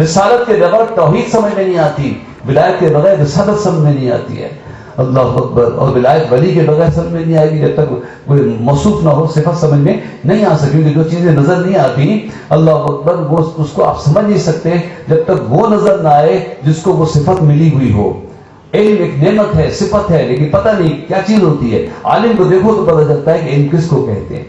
رسالت کے بغیر توحید سمجھ میں نہیں آتی، ولایت کے بغیر رسالت سمجھ میں نہیں آتی ہے۔ اللہ اکبر۔ اور ولایت ولی کے بغیر سمجھ میں نہیں آئے گی جب تک کوئی موصوف نہ ہو، صفت سمجھ میں نہیں آ سکتی، کیونکہ جو چیزیں نظر نہیں آتی اللہ اکبر وہ اس کو آپ سمجھ نہیں سکتے جب تک وہ نظر نہ آئے جس کو وہ صفت ملی ہوئی ہو۔ علم ایک نعمت ہے، صفت ہے، لیکن پتہ نہیں کیا چیز ہوتی ہے۔ عالم کو دیکھو تو پتہ چلتا ہے کہ علم کس کو کہتے ہیں۔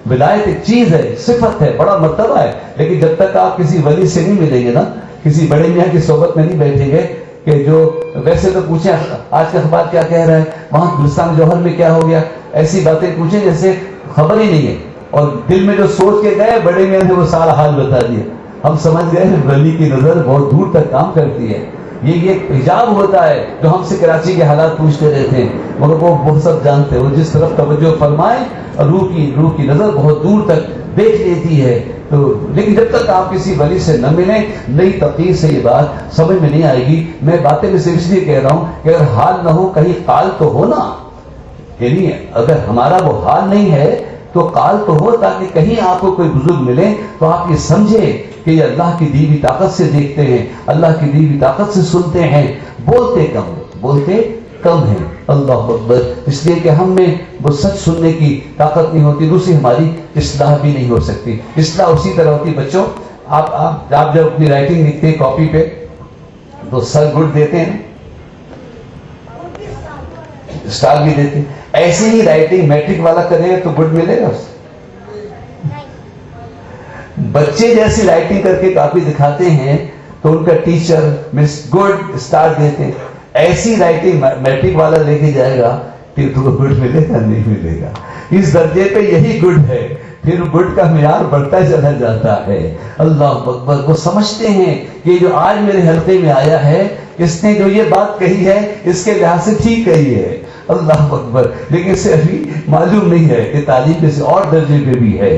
ولایت ایک چیز ہے، صفت ہے، بڑا مرتبہ ہے، لیکن جب تک آپ کسی ولی سے نہیں ملیں گے نا، کسی بڑے میاں کی صحبت میں نہیں بیٹھیں گے کہ جو ویسے تو پوچھیں آج کا اخبار کیا کہہ رہا ہے، وہاں گلستان جوہر میں کیا ہو گیا، ایسی باتیں پوچھیں جیسے خبر ہی نہیں ہے، اور دل میں جو سوچ کے گئے بڑے میاں نے وہ سارا حال بتا دیا۔ ہم سمجھ گئے ولی کی نظر بہت دور تک کام کرتی ہے۔ یہ ایک حجاب ہوتا ہے جو ہم سے کراچی کے حالات پوچھتے رہتے ہیں، مگر وہ بہت سب جانتے ہیں، وہ جس طرف توجہ فرمائے روح کی نظر بہت دور تک دیکھ لیتی ہے۔ تو لیکن جب تک آپ کسی ولی سے نہ ملیں، نئی تقریر سے یہ بات سمجھ میں نہیں آئے گی۔ میں باتیں میں صرف اس لیے کہہ رہا ہوں کہ اگر حال نہ ہو کہیں قال تو ہو نا، یعنی اگر ہمارا وہ حال نہیں ہے تو قال تو ہو، تاکہ کہیں آپ کو کوئی بزرگ ملے تو آپ یہ سمجھے کہ یہ اللہ کی دی ہوئی طاقت سے دیکھتے ہیں، اللہ کی دی ہوئی طاقت سے سنتے ہیں، بولتے کم ہیں۔ اللہ اکبر۔ اس لیے کہ ہم میں وہ سچ سننے کی طاقت نہیں ہوتی، دوسری ہماری اصلاح بھی نہیں ہو سکتی۔ اصلاح اسی طرح ہوتی بچوں، آپ جب اپنی رائٹنگ لکھتے ہیں کاپی پہ تو سر گڈ دیتے ہیں، اسٹار بھی دیتے ہیں، ایسی ہی رائٹنگ میٹرک والا کرے گا تو گڈ ملے گا اسے؟ بچے جیسی رائٹنگ کر کے کاپی دکھاتے ہیں تو ان کا ٹیچر مس گڈ اسٹار دیتے ہیں، ایسی رائٹنگ میٹرک والا لے کے جائے گا پھر تو گڈ ملے گا نہیں ملے گا۔ اس درجے پہ یہی گڈ ہے، پھر گڈ کا معیار بڑھتا چلا جاتا ہے۔ اللہ اکبر۔ وہ سمجھتے ہیں کہ جو آج میرے حلقے میں آیا ہے اس نے جو یہ بات کہی ہے اس کے لحاظ سے ٹھیک کہی ہے، اللہ اکبر، لیکن اسے ابھی معلوم نہیں ہے کہ تعلیم کسی اور درجے پہ بھی ہے۔